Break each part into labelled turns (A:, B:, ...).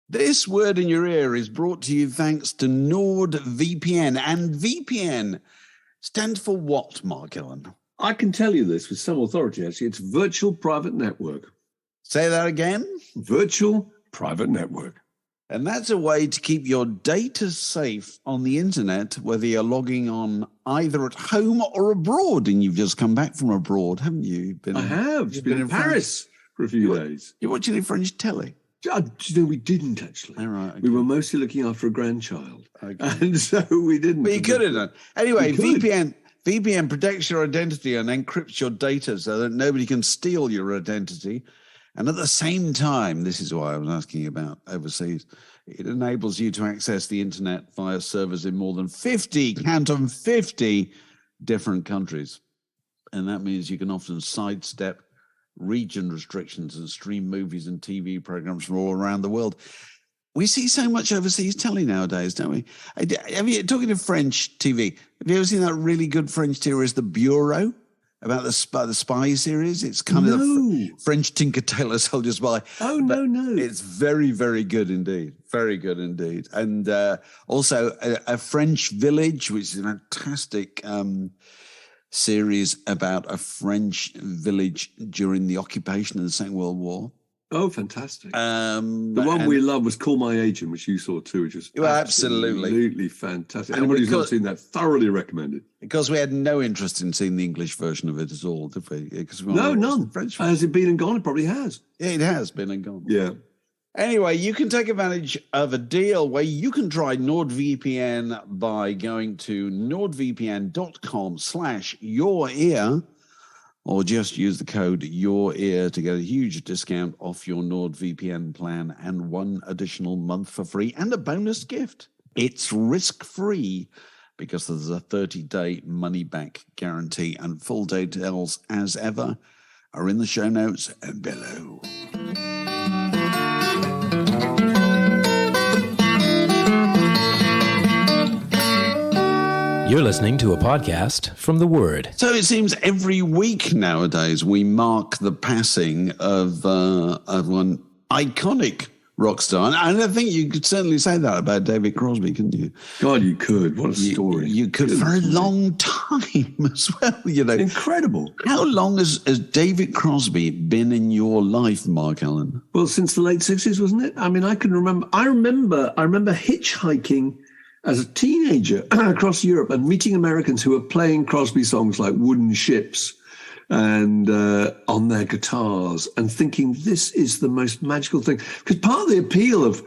A: This word in your ear is brought to you thanks to NordVPN. And VPN stands for what, Mark Ellen?
B: I can tell you this with some authority, actually. It's Virtual Private Network.
A: Say that again?
B: Virtual Private Network.
A: And that's a way to keep your data safe on the internet, whether you're logging on either at home or abroad. And you've just come back from abroad, haven't you?
B: I have. You've been in Paris for a few days.
A: You're watching French telly?
B: We didn't, actually.
A: All right, okay.
B: We were mostly looking after a grandchild. Okay. And so we didn't.
A: But you could have done. Anyway, VPN protects your identity and encrypts your data so that nobody can steal your identity. And at the same time, this is why I was asking about overseas, it enables you to access the internet via servers in more than 50, count them, 50 different countries. And that means you can often sidestep region restrictions and stream movies and TV programs from all around the world. We see so much overseas telly nowadays, don't we? Have you, talking of French TV, have you ever seen that really good French series, The Bureau, about the spy series? It's kind of the French Tinker Tailor Soldier Spy.
B: Oh, no.
A: It's very, very good indeed. Very good indeed. And also a French Village, which is a fantastic series about a French village during the occupation of the Second World War.
B: Oh, fantastic. The one we love was Call My Agent, which you saw too, which was absolutely fantastic. Anybody who's not seen that, thoroughly recommended.
A: Because we had no interest in seeing the English version of it at all, did we?
B: No, none. French has it been and gone? It probably has.
A: Yeah, it has been and gone.
B: Yeah.
A: Anyway, you can take advantage of a deal where you can try NordVPN by going to nordvpn.com/yourear, or just use the code YourEar to get a huge discount off your NordVPN plan and one additional month for free and a bonus gift. It's risk-free because there's a 30-day money-back guarantee, and full details, as ever, are in the show notes below.
C: You're listening to a podcast from The Word.
A: So it seems every week nowadays we mark the passing of one iconic rock star. And I think you could certainly say that about David Crosby, couldn't you?
B: God, you could. What a story.
A: You could for a long time as well, you know.
B: Incredible.
A: How long has David Crosby been in your life, Mark Allen?
B: Well, since the late 60s, wasn't it? I mean, I can remember. I remember hitchhiking as a teenager across Europe and meeting Americans who were playing Crosby songs like Wooden Ships and on their guitars, and thinking this is the most magical thing. Because part of the appeal of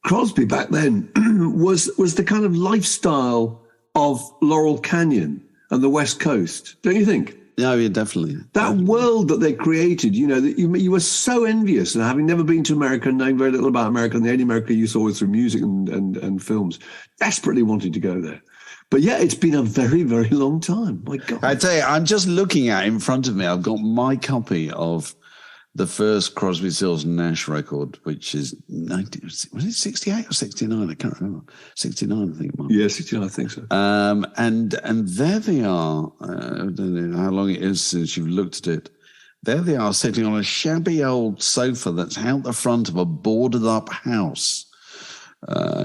B: Crosby back then was the kind of lifestyle of Laurel Canyon and the West Coast, don't you think?
A: Yeah, definitely.
B: That world that they created, you know, that you were so envious, and having never been to America and knowing very little about America, and the only America you saw was through music and films, desperately wanting to go there. But yeah, it's been a very, very long time. My God.
A: I tell you, I'm just looking at in front of me, I've got my copy of the first Crosby, Stills and Nash record, which is was it 68 or 69? I can't remember. 69, I think it might be.
B: Yeah, 69, I think so.
A: And there they are. I don't know how long it is since you've looked at it. There they are, sitting on a shabby old sofa that's out the front of a boarded up house.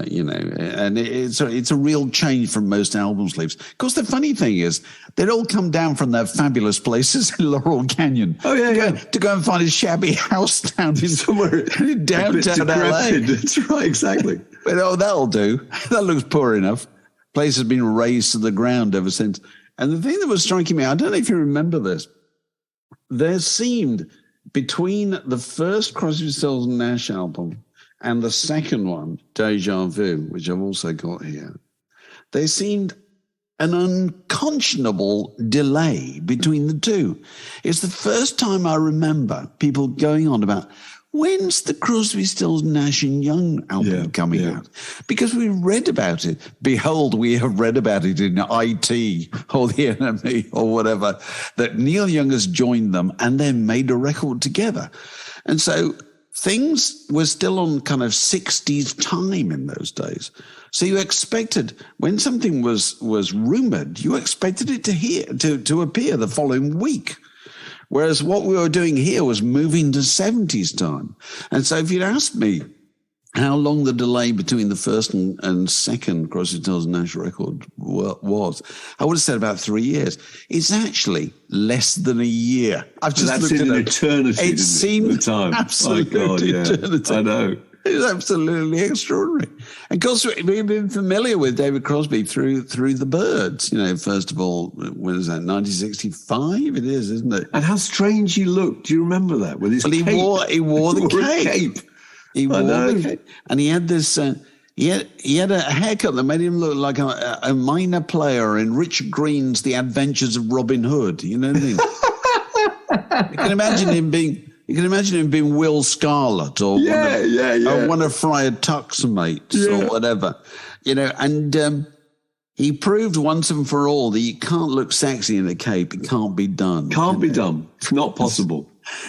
A: You know, and it's a real change from most album sleeves. Of course, the funny thing is, they'd all come down from their fabulous places in Laurel Canyon.
B: Oh yeah,
A: to go and find a shabby house down in somewhere downtown LA.
B: That's right, exactly.
A: But that'll do. That looks poor enough. Place has been razed to the ground ever since. And the thing that was striking me, I don't know if you remember this, there seemed between the first Crosby, Stills and Nash album and the second one, Deja Vu, which I've also got here, there seemed an unconscionable delay between the two. It's the first time I remember people going on about, when's the Crosby, Stills, Nash and Young album coming out? Because we read about it. Behold, we have read about it in IT or The NME or whatever, that Neil Young has joined them and then made a record together. And so things were still on kind of 60s time in those days. So you expected, when something was rumored, you expected it to appear the following week. Whereas what we were doing here was moving to 70s time. And so if you'd asked me how long the delay between the first and second Crosby, Stills Nash record was. I would have said about 3 years. It's actually less than a year. I've just
B: That's
A: looked
B: in
A: at
B: an eternity.
A: It seemed
B: the time.
A: absolutely eternity.
B: I know.
A: It's absolutely extraordinary. And of course, we've been familiar with David Crosby through the Byrds. First of all, when is that? 1965. It is, isn't it?
B: And how strange he looked. Do you remember that with his cape?
A: He wore the cape. He wore the cape, and he had this. He had a haircut that made him look like a minor player in Richard Green's The Adventures of Robin Hood. You know what I mean? You can imagine him being Will Scarlet or one of Friar Tuck's mates or whatever. And he proved once and for all that you can't look sexy in a cape. It can't be done.
B: Can't be done. It's not possible.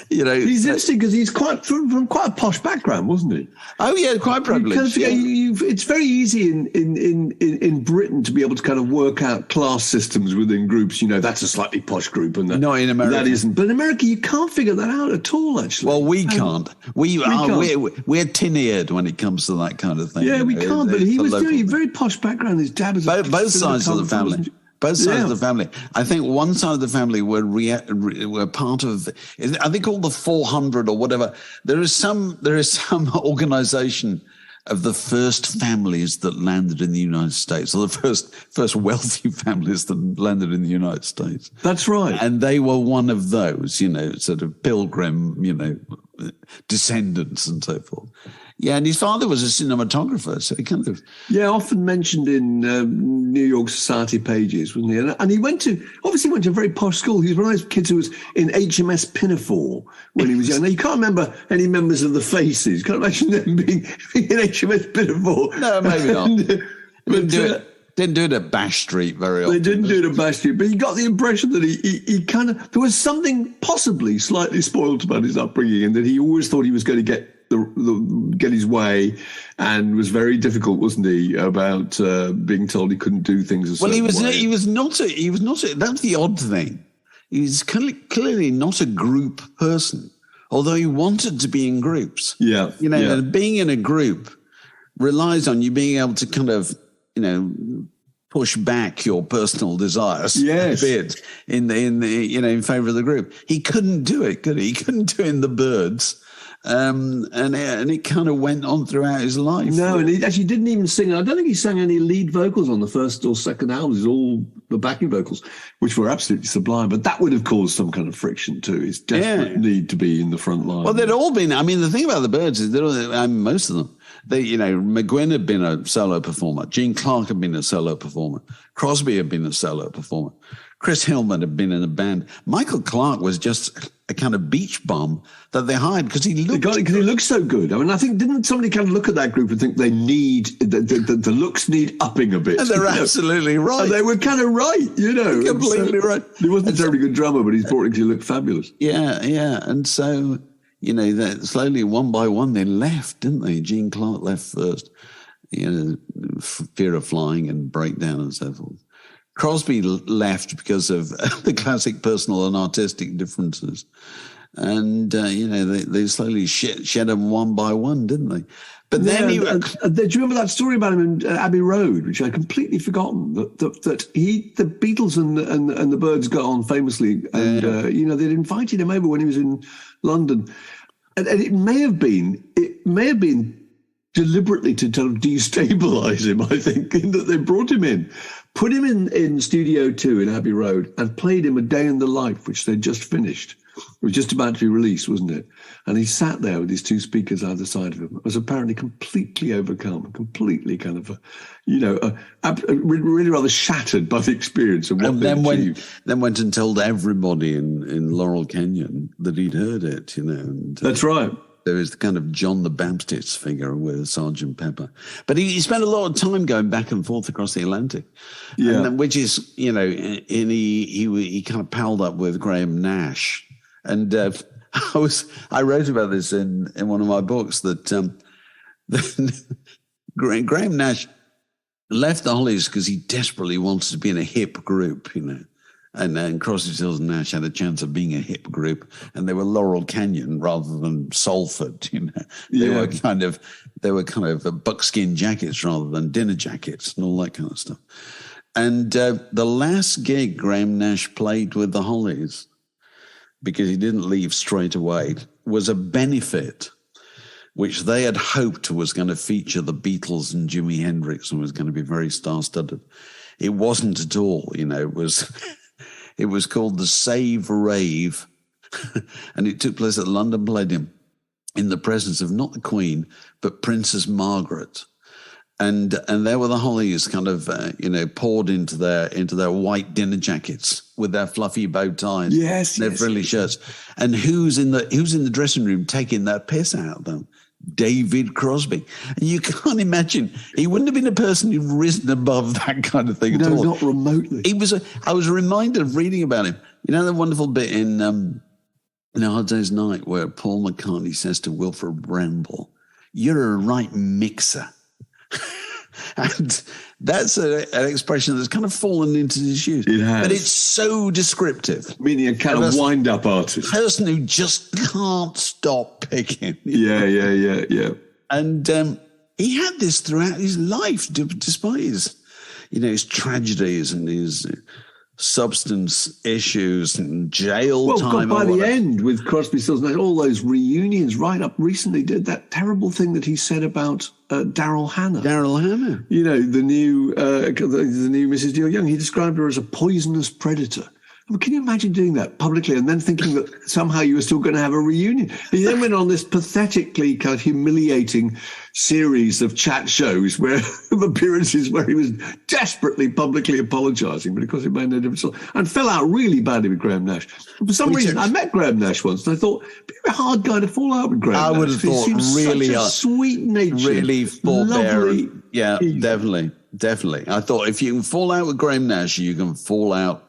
B: He's interesting because he's from quite a posh background, wasn't he?
A: Oh yeah, quite privileged.
B: It's very easy in Britain to be able to kind of work out class systems within groups. That's a slightly posh group, and
A: not in America.
B: That isn't. But in America, you can't figure that out at all. Actually,
A: well, we can't. We're tin-eared when it comes to that kind of thing.
B: Yeah, we can't. But he was very posh background. His dad was
A: both sides of the family. Both sides of the family. I think one side of the family were part of, I think, all the 400 or whatever. There is some organization of the first families that landed in the United States, or the first wealthy families that landed in the United States.
B: That's right.
A: And they were one of those, sort of pilgrim, descendants and so forth. Yeah, and his father was a cinematographer, so he kind of...
B: Yeah, often mentioned in New York Society pages, wasn't he? And he went to a very posh school. He was one of those kids who was in HMS Pinafore when he was young. Now, you can't remember any members of the Faces. You can't imagine them being in HMS Pinafore.
A: No, maybe not. Didn't do it at Bash Street very often.
B: They didn't do it at Bash Street, but you got the impression that he kind of... There was something possibly slightly spoiled about his upbringing, and that he always thought he was going to get his way, and was very difficult, wasn't he, about being told he couldn't do things a certain way.
A: He was not that's the odd thing. He was clearly not a group person, although he wanted to be in groups.
B: Yeah.
A: And being in a group relies on you being able to kind of, push back your personal desires a bit in favor of the group. He couldn't do it, could he? He couldn't do it in the Byrds. And it kind of went on throughout his life.
B: No, and he actually didn't even sing. I don't think he sang any lead vocals on the first or second album. It was all the backing vocals, which were absolutely sublime. But that would have caused some kind of friction too. His desperate need to be in the front line.
A: Well, they'd all been. I mean, the thing about the Byrds is most of them. McGuinn had been a solo performer. Gene Clark had been a solo performer. Crosby had been a solo performer. Chris Hillman had been in a band. Michael Clarke was just a kind of beach bum that they hired because he looked
B: so good. I mean, I think, didn't somebody kind of look at that group and think they need the looks need upping a bit?
A: And they're absolutely right.
B: And they were kind of right,
A: completely right.
B: He wasn't a terribly good drummer, but he's brought him to look fabulous.
A: Yeah, and so that slowly, one by one, they left, didn't they? Gene Clark left first. Fear of flying and breakdown and so forth. Crosby left because of the classic personal and artistic differences. And, they slowly shed them one by one, didn't they? But then
B: do you remember that story about him in Abbey Road, which I'd completely forgotten, that the Beatles and the Byrds got on famously, and, they'd invited him over when he was in London. And it may have been deliberately to kind of destabilise him, I think, in that they brought him in, put him in Studio 2 in Abbey Road, and played him A Day in the Life, which they'd just finished. It was just about to be released, wasn't it? And he sat there with his two speakers either side of him, was apparently completely overcome, completely kind of, really rather shattered by the experience of what they achieved.
A: Then went and told everybody in Laurel Canyon that he'd heard it, And,
B: that's right.
A: There was the kind of John the Baptist figure with Sgt. Pepper. But he spent a lot of time going back and forth across the Atlantic. Yeah. And which is, he kind of palled up with Graham Nash. And I wrote about this in one of my books that Graham Nash left the Hollies because he desperately wanted to be in a hip group, And Crosby, Stills and Nash had a chance of being a hip group, and they were Laurel Canyon rather than Salford. They were kind of buckskin jackets rather than dinner jackets and all that kind of stuff. And the last gig Graham Nash played with the Hollies, because he didn't leave straight away, was a benefit which they had hoped was going to feature the Beatles and Jimi Hendrix and was going to be very star-studded. It wasn't at all. It was called the Save Rave, and it took place at the London Palladium in the presence of not the Queen, but Princess Margaret. And there were the Hollies kind of, poured into their white dinner jackets with their fluffy bow ties, their frilly shirts. And who's in the dressing room taking that piss out of them? David Crosby. And you can't imagine, he wouldn't have been a person who'd risen above that kind of thing at all.
B: No, not remotely.
A: I was reminded of reading about him. The wonderful bit in A Hard Day's Night where Paul McCartney says to Wilfred Bramble, "You're a right mixer." And that's an expression that's kind of fallen into disuse.
B: It has.
A: But it's so descriptive.
B: Meaning a kind of wind-up artist.
A: A person who just can't stop picking.
B: Yeah.
A: And he had this throughout his life, despite his tragedies and his substance issues and jail time.
B: But by the end, with Crosby, Stills, and all those reunions, right up recently, did that terrible thing that he said about Daryl Hannah. The new Mrs. Neil Young. He described her as a poisonous predator. I mean, can you imagine doing that publicly and then thinking that somehow you were still going to have a reunion? He then went on this pathetically kind of humiliating series of chat shows of appearances where he was desperately publicly apologising, but of course it made no difference, and fell out really badly with Graham Nash. For some reason, I met Graham Nash once, and I thought, it'd be a hard guy to fall out with Graham Nash.
A: I would have thought really
B: such a sweet-natured,
A: really
B: lovely.
A: Yeah, definitely. I thought if you can fall out with Graham Nash, you can fall out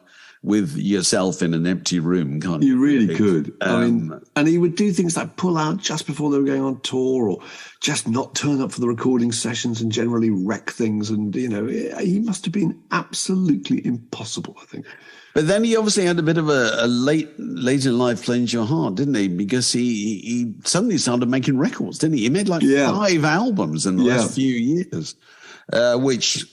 A: with yourself in an empty room, can't you?
B: You really could. And he would do things like pull out just before they were going on tour, or just not turn up for the recording sessions and generally wreck things. And, he must have been absolutely impossible, I think.
A: But then he obviously had a bit of a late in life cleanse your heart, didn't he? Because he suddenly started making records, didn't he? He made 5 albums in the last few years, which,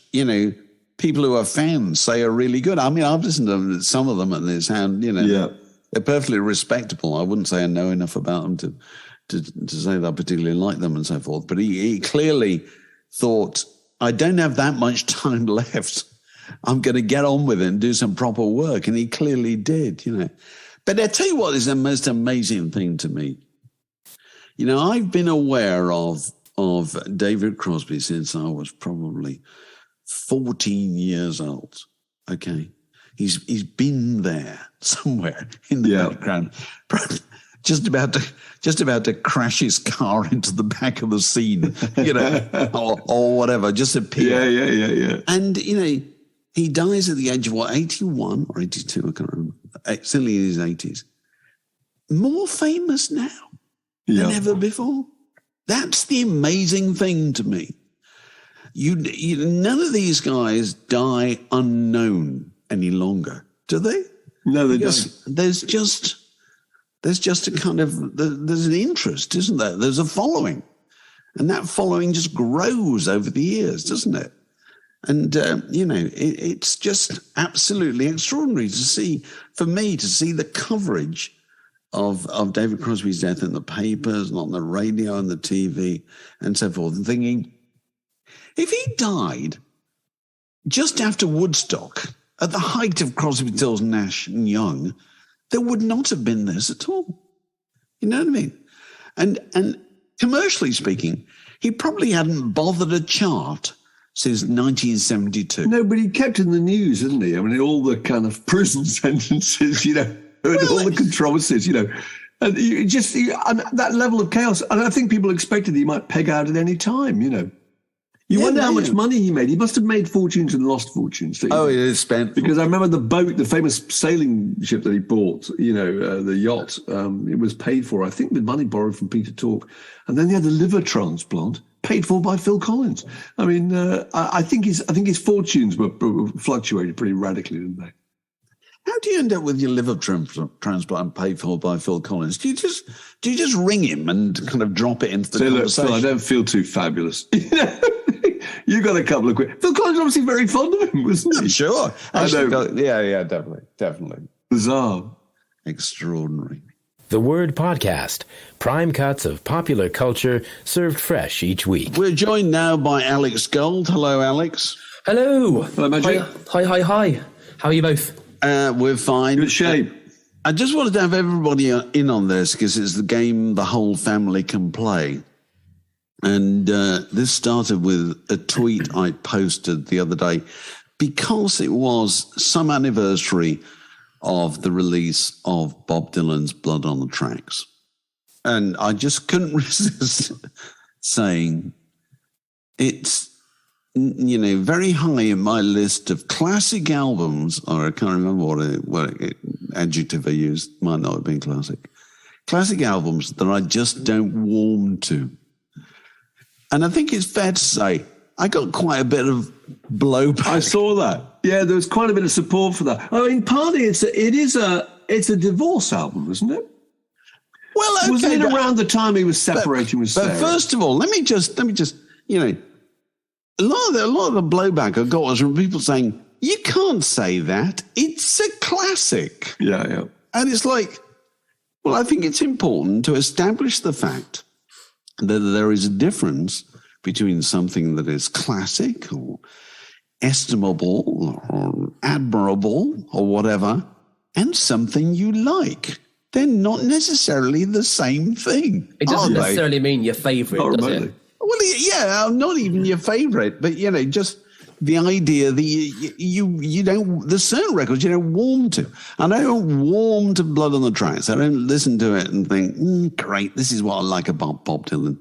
A: people who are fans say are really good. I mean, I've listened to some of them and they sound, they're perfectly respectable. I wouldn't say I know enough about them to say that I particularly like them and so forth. But he clearly thought, I don't have that much time left. I'm going to get on with it and do some proper work. And he clearly did, But I tell you what is the most amazing thing to me. I've been aware of David Crosby since I was probably 14 years old. Okay. He's been there somewhere in the background, just about to crash his car into the back of the scene, or whatever, just appear.
B: Yeah.
A: And, he dies at the age of 81 or 82, I can't remember. Certainly in his 80s. More famous now than ever before. That's the amazing thing to me. None of these guys die unknown any longer, do they?
B: No, they don't.
A: There's just a kind of there's an interest, isn't there? There's a following, and that following just grows over the years, doesn't it? And it's just absolutely extraordinary to see the coverage of David Crosby's death in the papers and on the radio and the TV and so forth, and thinking, if he died just after Woodstock, at the height of Crosby, Stills, Nash and Young, there would not have been this at all. You know what I mean? And commercially speaking, he probably hadn't bothered a chart since 1972.
B: No, but he kept in the news, didn't he? I mean, all the kind of prison sentences, and all the controversies, and and that level of chaos. And I think people expected he might peg out at any time, You wonder how much money he made. He must have made fortunes and lost fortunes.
A: Oh, he spent.
B: Because I remember the boat, the famous sailing ship that he bought, the yacht, it was paid for, I think, with money borrowed from Peter Tork. And then he had a liver transplant paid for by Phil Collins. I mean, I think his fortunes were fluctuated pretty radically, didn't they?
A: how do you end up with your liver transplant paid for by Phil Collins? Do you just ring him and kind of drop it into the conversation?
B: Look, Phil, I don't feel too fabulous. You got a couple of quid. Phil Collins obviously very fond of him, wasn't he?
A: Sure.
B: Actually,
A: yeah, definitely.
B: Bizarre.
A: Extraordinary.
C: The Word Podcast, prime cuts of popular culture served fresh each week.
A: We're joined now by Alex Gold. Hello, Alex.
D: Hello.
B: Hello, Magic.
D: Hi. How are you both?
A: We're fine.
B: Good shape.
A: I just wanted to have everybody in on this because it's the game the whole family can play. And this started with a tweet I posted the other day because it was some anniversary of the release of Bob Dylan's Blood on the Tracks. And I just couldn't resist saying it's, very high in my list of classic albums, or I can't remember what adjective I used, might not have been classic. Classic albums that I just don't warm to. And I think it's fair to say I got quite a bit of blowback.
B: I saw that. Yeah, there was quite a bit of support for that. I mean, partly it's a divorce album, isn't it?
A: Well, okay,
B: wasn't it around the time he was separating with Sarah?
A: But first of all, let me just, a lot of the blowback I got was from people saying, you can't say that. It's a classic.
B: Yeah.
A: And it's like, well, I think it's important to establish the fact that there is a difference between something that is classic or estimable or admirable or whatever and something you like. They're not necessarily the same thing.
D: It doesn't necessarily mean your favourite, does it?
A: Well, yeah, not even your favourite, but, just the idea that you don't, there's certain records you don't warm to. And I don't warm to Blood on the Tracks. I don't listen to it and think, great, this is what I like about Bob Dylan.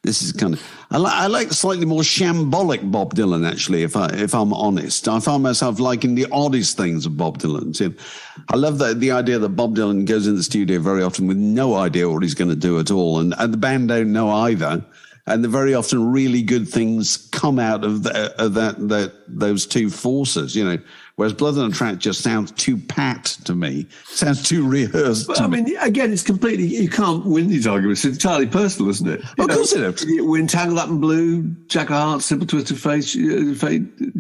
A: This is kind of, I like slightly more shambolic Bob Dylan, actually, if I'm honest. I find myself liking the oddest things of Bob Dylan. So I love the idea that Bob Dylan goes in the studio very often with no idea what he's going to do at all. And the band don't know either. And the very often really good things come out of those two forces, Whereas Blood on the Track just sounds too pat to me, sounds too rehearsed.
B: But I mean, again, it's completely, you can't win these arguments. It's entirely personal, isn't it?
A: Of course it is.
B: We Entangled Up in Blue, Jack of Hearts, Simple Twisted Fate,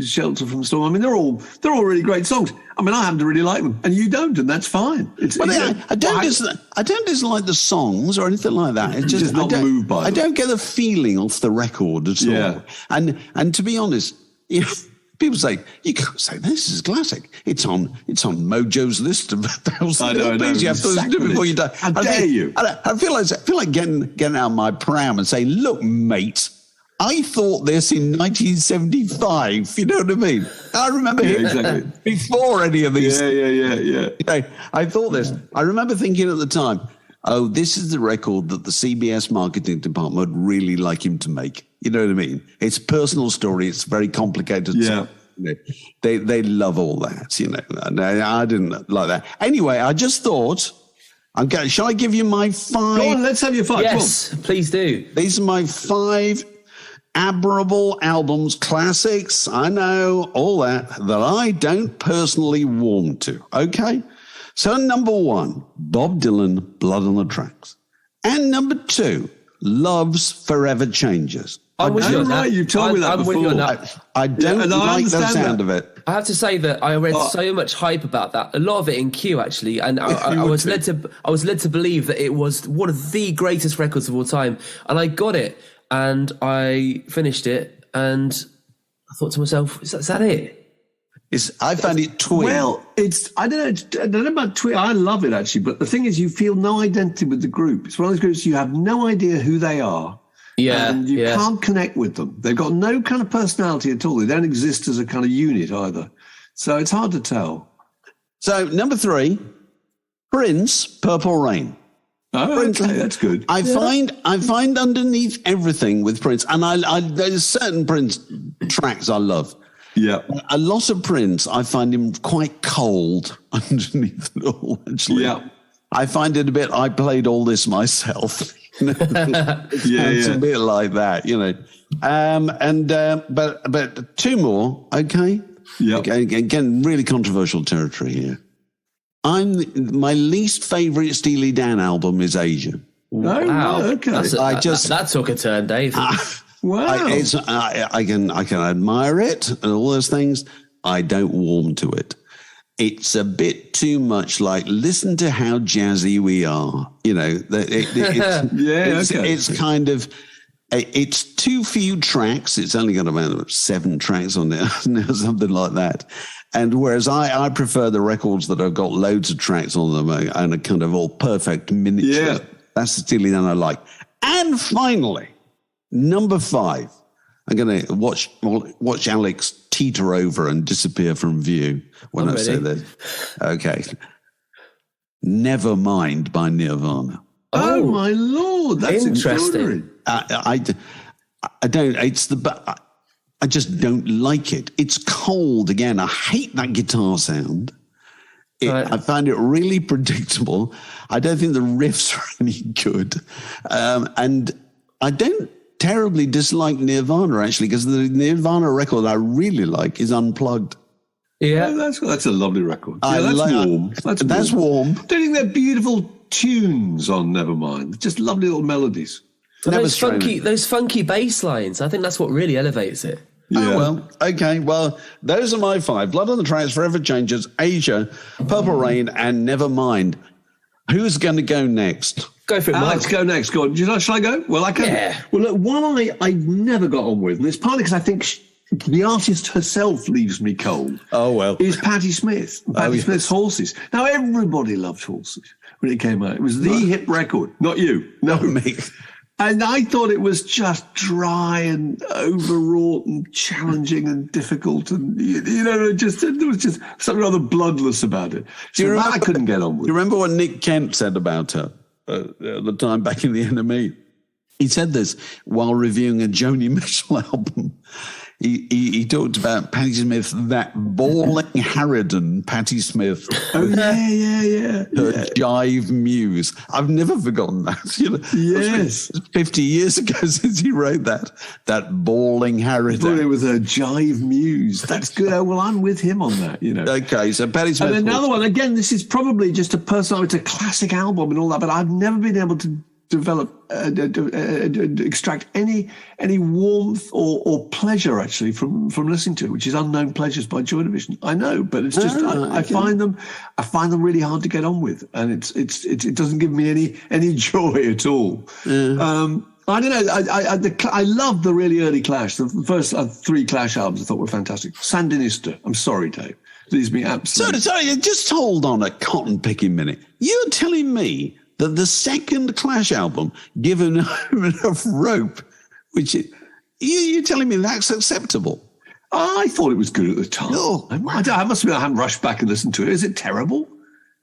B: Shelter from the Storm. I mean, they're all really great songs. I mean, I happen to really like them, and you don't, and that's fine.
A: I don't dislike the songs or anything like that. It's just
B: not moved by them.
A: I don't get the feeling off the record at all. And to be honest, people say you can't say this is classic. It's on Mojo's list of thousands of things you have to listen to before you die.
B: How dare you?
A: I feel like getting out of my pram and saying, look, mate, I thought this in 1975. You know what I mean? I remember
B: exactly.
A: Before any of these.
B: Yeah.
A: I thought this. I remember thinking at the time, oh, this is the record that the CBS marketing department would really like him to make. You know what I mean? It's a personal story. It's very complicated.
B: Yeah.
A: They love all that, And I didn't like that. Anyway, I just thought, shall I give you my 5?
B: Go on, let's have your 5.
D: Yes, please do.
A: These are my 5 admirable albums, classics, I know, all that I don't personally warm to. Okay? So number 1, Bob Dylan, Blood on the Tracks. And number 2, Love's Forever Changes.
D: I'm with you on that.
B: You've told me that before.
D: With you on that.
A: I don't like the sound of it.
D: I have to say that I read so much hype about that. A lot of it in Q, actually, and I was led to believe that it was one of the greatest records of all time. And I got it, and I finished it, and I thought to myself, "Is that it?"
A: I found it twee.
B: Well, I don't know about twee. I love it, actually, but the thing is, you feel no identity with the group. It's one of those groups you have no idea who they are.
D: Yeah,
B: and you can't connect with them. They've got no kind of personality at all. They don't exist as a kind of unit either. So it's hard to tell.
A: So number 3, Prince, Purple Rain.
B: Oh,
A: Prince,
B: okay, that's good.
A: I find underneath everything with Prince, and there's certain Prince tracks I love.
B: Yeah.
A: A lot of Prince, I find him quite cold underneath it all, actually.
B: Yeah.
A: I find it a bit, I played all this myself. It's a bit like that, But 2 more, okay?
B: Yeah.
A: Again, really controversial territory here. My least favorite Steely Dan album is Asia.
D: Wow.
B: Okay.
D: That took a turn, Dave.
B: Wow.
A: I can admire it and all those things. I don't warm to it. It's a bit too much like, listen to how jazzy we are. You know, it's kind of, it's too few tracks. It's only got about 7 tracks on there, something like that. And whereas I prefer the records that have got loads of tracks on them and a kind of all perfect miniature.
B: Yeah.
A: That's the Steely Dan I like. And finally, number 5. I'm going to watch Alex teeter over and disappear from view when I say this. Okay. Nevermind by Nirvana.
B: Oh my Lord. That's
D: interesting.
A: I don't, I just don't like it. It's cold again. I hate that guitar sound. I find it really predictable. I don't think the riffs are any good. And I don't terribly dislike Nirvana, actually, because the Nirvana record I really like is Unplugged.
D: Yeah.
B: Oh, that's a lovely record. Yeah, warm.
A: That's warm.
B: Don't you think they're beautiful tunes on Nevermind? Just lovely little melodies.
D: Those funky bass lines, I think that's what really elevates it.
A: Yeah. Oh, well, okay. Well, those are my 5. Blood on the Tracks, Forever Changes, Asia, Purple Rain, and Nevermind. Who's going to go next?
D: Go for it, Mike.
B: Let's go next. Go on. Shall I go? Well, I can. Yeah. Well, look, one I've never got on with, and it's partly because I think the artist herself leaves me cold.
A: Oh, well.
B: Is Patti Smith. Patti Smith's Horses. Now, everybody loved Horses when it came out. It was the hit record. Not you. No, me. And I thought it was just dry and overwrought and challenging and difficult. And, there was just something rather bloodless about it. So I couldn't get on with.
A: Do you remember what Nick Kent said about her at the time back in the NME? He said this while reviewing a Joni Mitchell album. He talked about Patti Smith, that bawling harridan Patti Smith.
B: Oh, yeah.
A: Her jive muse. I've never forgotten that.
B: Yes.
A: 50 years ago since he wrote that bawling harridan.
B: It was a jive muse. That's good. Oh, well, I'm with him on that,
A: Okay, so Patti Smith.
B: And another one, again, this is probably just it's a classic album and all that, but I've never been able to develop, extract any warmth or pleasure actually from listening to it, which is Unknown Pleasures by Joy Division. I know, but it's just I find them really hard to get on with, and it doesn't give me any joy at all. Yeah. I don't know. I love the really early Clash. The first 3 Clash albums I thought were fantastic. Sandinista. I'm sorry, Dave. Leaves me absolutely.
A: Sorry, just hold on a cotton picking minute. You're telling me that the second Clash album, given enough rope, you're telling me that's acceptable?
B: I thought it was good at the time.
A: Oh,
B: I must admit I haven't rushed back and listened to it. Is it terrible?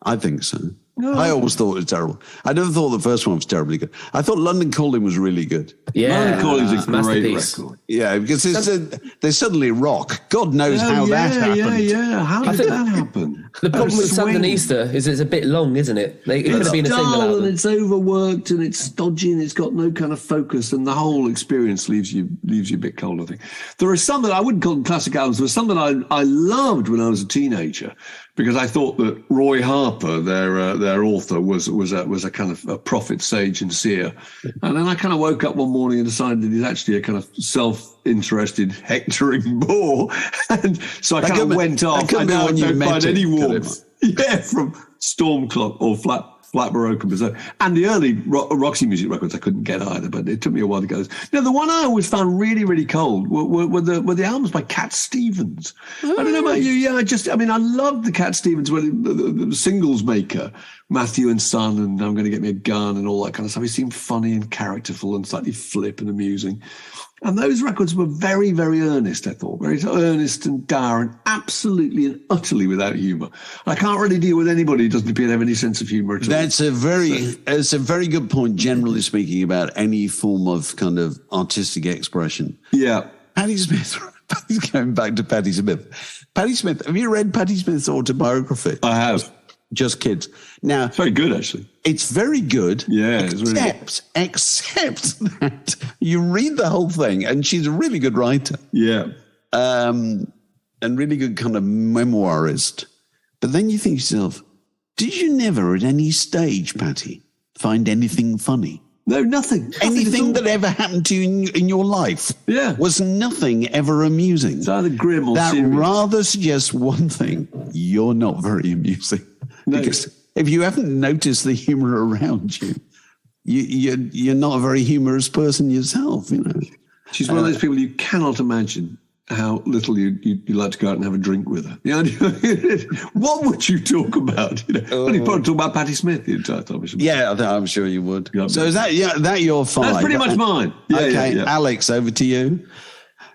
A: I think so. No. I always thought it was terrible. I never thought the first one was terribly good. I thought London Calling was really good.
B: Yeah, London Calling is a great record.
A: Yeah, because they suddenly rock. God knows how that happened.
B: Yeah. How did that happen?
D: The problem with Sandinista is it's a bit long, isn't it? It could have been a single album.
B: And it's overworked and it's stodgy and it's got no kind of focus, and the whole experience leaves you a bit cold, I think. There are some that I wouldn't call them classic albums. There were some that I loved when I was a teenager, because I thought that Roy Harper, their author, was a kind of a prophet, sage, and seer. And then I kind of woke up one morning and decided that he's actually a kind of self-interested, hectoring bore. And so I kind of went off. I now don't find any warmth. Yeah, from Storm Clock or Flat Baroque and Berserk. And the early Roxy Music records I couldn't get either, but it took me a while to get those. Now, the one I always found really, really cold were the albums by Cat Stevens. I don't know about you. Yeah, I loved the Cat Stevens, the singles maker, Matthew and Son, and I'm Going to Get Me a Gun and all that kind of stuff. He seemed funny and characterful and slightly flip and amusing. And those records were very, very earnest, I thought. Very earnest and dour and absolutely and utterly without humour. I can't really deal with anybody who doesn't appear to have any sense of humour at all.
A: It's a very good point, generally speaking, about any form of kind of artistic expression.
B: Yeah.
A: Patti Smith, going back to Patti Smith. Patti Smith, have you read Patti Smith's autobiography?
B: I have.
A: Just Kids. Now,
B: it's very good, actually.
A: It's very good.
B: Yeah, it's really good.
A: Except that you read the whole thing, and she's a really good writer.
B: Yeah.
A: And really good kind of memoirist. But then you think to yourself, Did you never at any stage, Patti, find anything funny?
B: No, nothing.
A: Anything that ever happened to you in your life was nothing ever amusing.
B: It's either grim or
A: that
B: serious.
A: Rather suggests one thing: you're not very amusing.
B: No.
A: Because if you haven't noticed the humor around you, you're not a very humorous person yourself. You know,
B: she's one of those people you cannot imagine how little you like to go out and have a drink with her. You know, what would you talk about? You know, well, you'd probably talk about Patti Smith the entire time.
A: Yeah, I'm sure you would. So is that your five?
B: That's pretty much mine. Yeah,
A: okay,
B: yeah.
A: Alex, over to you.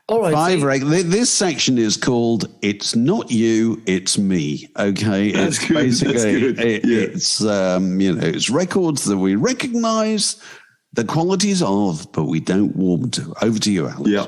D: All right.
A: This section is called "It's Not You, It's Me." Okay,
B: That's
A: it's
B: good.
A: basically
B: That's good.
A: it's it's records that we recognise the qualities of, but we don't warm to. Over to you, Alex.
B: Yeah.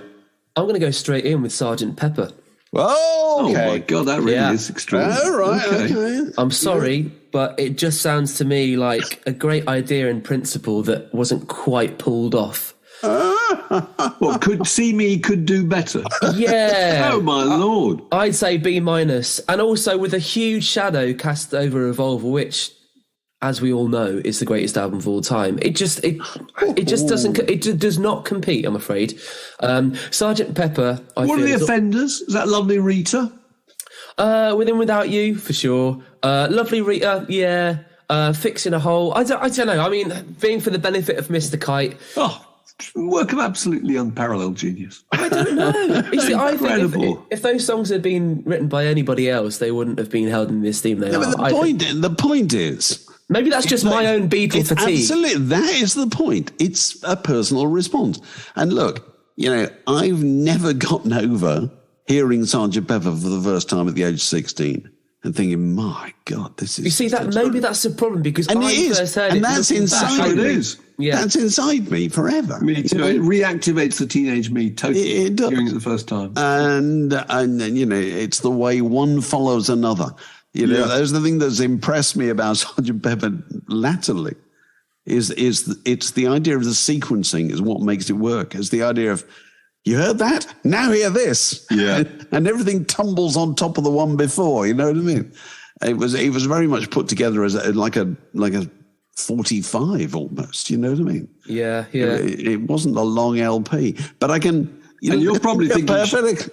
D: I'm going to go straight in with Sgt. Pepper.
A: Oh, okay.
B: Oh my God, that really is extraordinary.
A: All right, okay.
D: I'm sorry, but it just sounds to me like a great idea in principle that wasn't quite pulled off.
B: What could do better?
D: Yeah.
B: Oh my Lord.
D: I'd say B-, and also with a huge shadow cast over Revolver, which, as we all know, is the greatest album of all time. It just does not compete, I'm afraid. Sgt. Pepper.
B: What are the offenders? Is that Lovely Rita?
D: With and Without You, for sure. Lovely Rita, yeah. Fixing a Hole. I don't know. I mean, being for the benefit of Mr. Kite.
B: Oh, work of absolutely unparalleled genius.
D: I don't know. You see, I think
B: Incredible.
D: if those songs had been written by anybody else, they wouldn't have been held in the esteem they are.
A: But the point is,
D: maybe that's just my own Beatle fatigue.
A: Absolutely, that is the point. It's a personal response. And look, I've never gotten over hearing Sgt. Pepper for the first time at the age of 16 and thinking, my God, this is...
D: You see, maybe that's the problem, because
A: and
D: I
A: it is,
D: first heard
A: and
D: it...
A: that's inside me.
B: It is.
D: Yeah.
A: That's inside me forever.
B: Me too. It reactivates the teenage me totally.
A: It does.
B: Hearing it the first time.
A: And it's the way one follows another. There's the thing that's impressed me about Sgt. Pepper latterly is it's the idea of the sequencing is what makes it work. It's the idea of, you heard that? Now hear this.
B: Yeah.
A: And everything tumbles on top of the one before, you know what I mean? It was very much put together as like a 45 almost, you know what I mean?
D: Yeah.
A: It wasn't a long LP, but I can...
B: And you're probably thinking...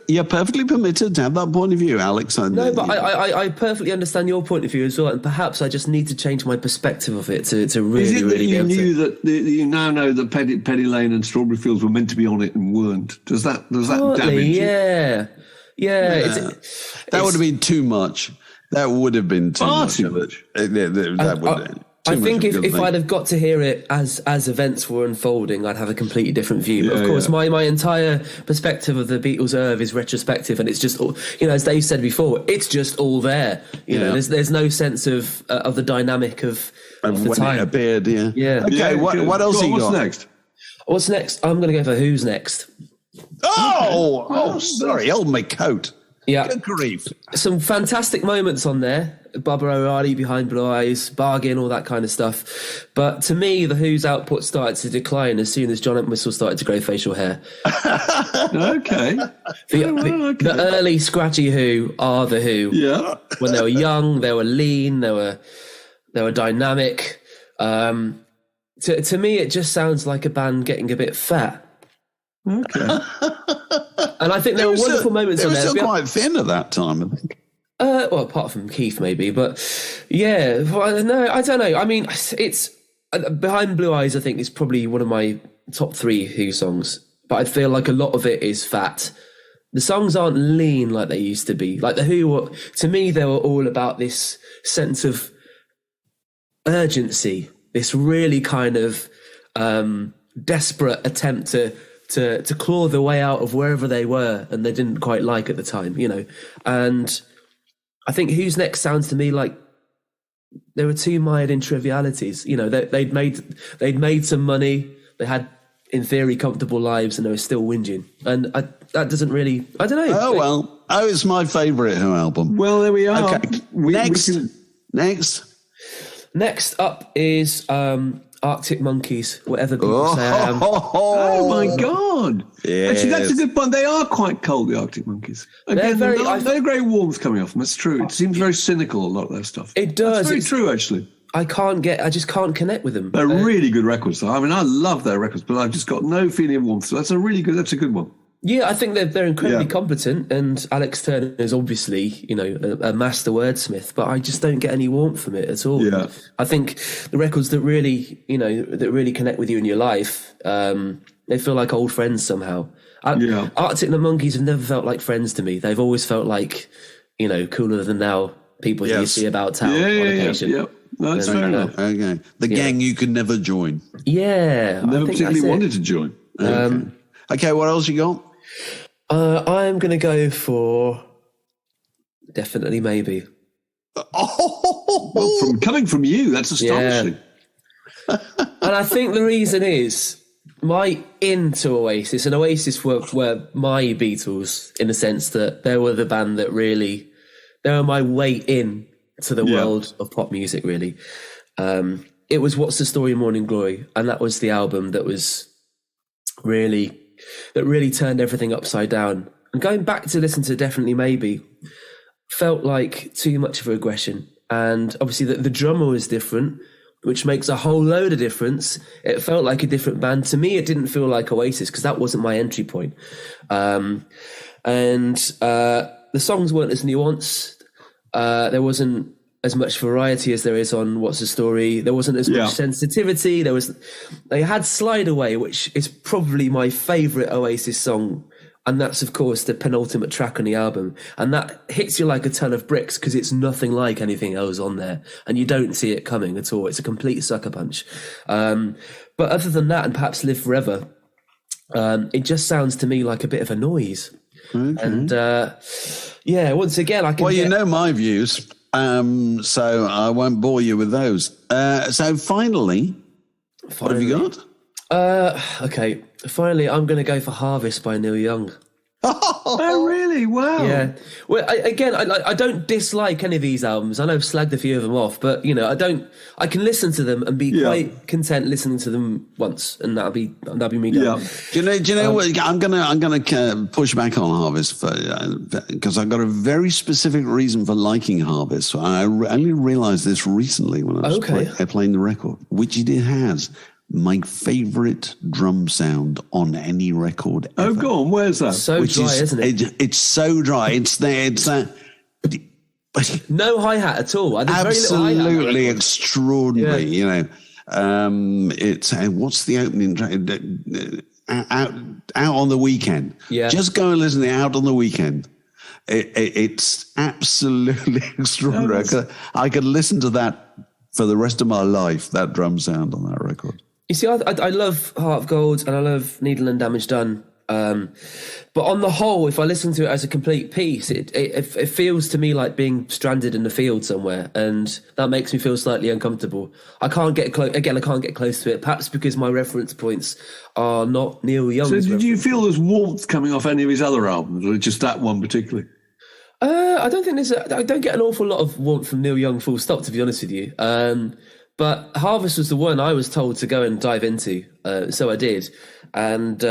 A: You're perfectly permitted to have that point of view, Alex.
D: No, but I perfectly understand your point of view as well, and perhaps I just need to change my perspective of it to really,
B: Is it that
D: really
B: you
D: be able to...
B: you now know that Penny Lane and Strawberry Fields were meant to be on it and weren't? Does that damage you?
D: Yeah.
A: That would have been too much. That would have been too much.
B: Too much.
D: I think if I'd have got to hear it as events were unfolding, I'd have a completely different view. But of course, my entire perspective of the Beatles' era is retrospective, and it's just all, as Dave said before, it's just all there. There's no sense of the dynamic of the
A: when
D: time.
A: it appeared. Yeah. Okay.
B: Yeah,
A: What else you got?
B: What's next?
D: What's next? I'm going to go for Who's Next.
A: Oh, sorry, hold my coat.
D: Yeah.
A: Good grief.
D: Some fantastic moments on there. Barbara O'Reilly, Behind Blue Eyes, Bargain, all that kind of stuff. But to me, the Who's output started to decline as soon as John Entwistle started to grow facial hair.
B: Okay.
D: The early scratchy Who are the Who.
B: Yeah.
D: When they were young, they were lean, they were dynamic. To me, it just sounds like a band getting a bit fat.
B: Okay.
D: And I think there were wonderful moments on there.
A: They were still quite thin at that time, I think.
D: Well, apart from Keith, maybe, but yeah, no, I don't know. I mean, it's Behind Blue Eyes. I think is probably one of my top 3 Who songs, but I feel like a lot of it is fat. The songs aren't lean like they used to be. Like the Who, to me, they were all about this sense of urgency, this really kind of desperate attempt to claw their way out of wherever they were and they didn't quite like at the time, and I think Who's Next sounds to me like they were too mired in trivialities. They'd made some money, they had in theory comfortable lives, and they were still whinging. And that doesn't really, I don't know.
A: It's my favourite Who album.
B: Well, there we are.
A: Okay, next up is
D: Arctic Monkeys, whatever people say I am.
B: Oh my God.
A: Yes.
B: Actually, that's a good point. They are quite cold, the Arctic Monkeys. Again, no great warmth coming off them. That's true. It seems very cynical, a lot of their stuff.
D: It does.
B: That's very true, actually.
D: I just can't connect with them.
B: They're really good records, though. I mean, I love their records, but I've just got no feeling of warmth. So that's a good one.
D: Yeah, I think they're incredibly competent, and Alex Turner is obviously, a master wordsmith, but I just don't get any warmth from it at all.
B: Yeah.
D: I think the records that really, that really connect with you in your life, they feel like old friends somehow. Arctic and the Monkeys have never felt like friends to me. They've always felt like, cooler than now people you see about town on occasion.
B: Yeah. No, that's fair enough.
A: Okay. The gang you could never join.
D: Yeah.
B: Never particularly wanted to join.
A: Okay, what else you got?
D: I'm going to go for Definitely Maybe.
B: Well, coming from you, that's astonishing.
D: Yeah. And I think the reason is my into Oasis, and Oasis were my Beatles in the sense that they were the band that really, they were my way in to the world of pop music, really. It was What's the Story, Morning Glory, and that was the album that really turned everything upside down. And going back to listen to Definitely Maybe felt like too much of a regression. And obviously the drummer was different, which makes a whole load of difference. It felt like a different band. To me, it didn't feel like Oasis because that wasn't my entry point. The songs weren't as nuanced. There wasn't as much variety as there is on What's the Story. There wasn't as much sensitivity. They had Slide Away, which is probably my favourite Oasis song. And that's, of course, the penultimate track on the album. And that hits you like a ton of bricks because it's nothing like anything else on there. And you don't see it coming at all. It's a complete sucker punch. But other than that, and perhaps Live Forever, it just sounds to me like a bit of a noise. Okay. And, once again, I can
A: you know my views. So I won't bore you with those. So finally, what have you got?
D: Okay. Finally, I'm going to go for Harvest by Neil Young.
B: Oh, really? Wow.
D: Yeah. Well, I don't dislike any of these albums. I know I've slagged a few of them off, but I can listen to them and be quite content listening to them once, and that'll be me done.
A: Yeah. Do you know what? I'm gonna push back on Harvest because I've got a very specific reason for liking Harvest. I only realised this recently when I was playing the record, which it has my favourite drum sound on any record ever.
B: Oh, go on, where's that?
D: Isn't it?
A: It's so dry. It's there. It's that.
D: No hi-hat at all.
A: Absolutely extraordinary. Yeah. It's what's the opening track? Out on the Weekend. Yeah. Just go and listen to Out on the Weekend. It's absolutely extraordinary. I could listen to that for the rest of my life, that drum sound on that record.
D: You see, I love Heart of Gold and I love Needle and Damage Done. But on the whole, if I listen to it as a complete piece, it feels to me like being stranded in the field somewhere, and that makes me feel slightly uncomfortable. I can't get close. Again, I can't get close to it. Perhaps because my reference points are not Neil Young's.
B: So, did you feel there's warmth coming off any of his other albums, or just that one particularly?
D: I don't think I don't get an awful lot of warmth from Neil Young, full stop, to be honest with you. But Harvest was the one I was told to go and dive into, so I did, and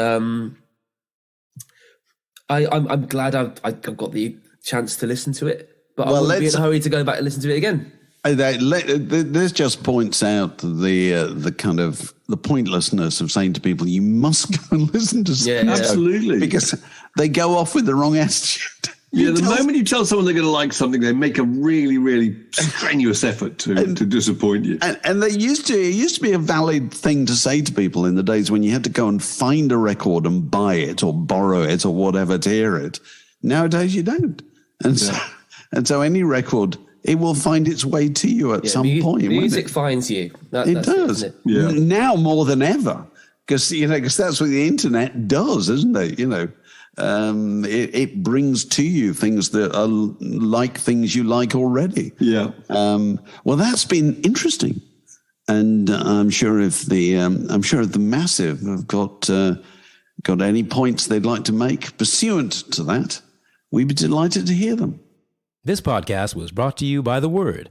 D: I'm glad I've got the chance to listen to it. But I wouldn't be in a hurry to go back and listen to it again.
A: This just points out the kind of the pointlessness of saying to people, you must go and listen to something.
B: Yeah, absolutely,
A: because they go off with the wrong attitude.
B: The moment you tell someone they're going to like something, they make a really, really strenuous effort to disappoint you.
A: And it used to be a valid thing to say to people in the days when you had to go and find a record and buy it or borrow it or whatever to hear it. Nowadays you don't. And so any record, it will find its way to you at some point.
D: Music finds you.
A: It does.
D: It?
A: Yeah. Now more than ever. Because that's what the internet does, isn't it? It brings to you things that are like things you like already.
B: Yeah.
A: Well, that's been interesting, and I'm sure if the Massive have got any points they'd like to make pursuant to that, we'd be delighted to hear them.
C: This podcast was brought to you by The Word.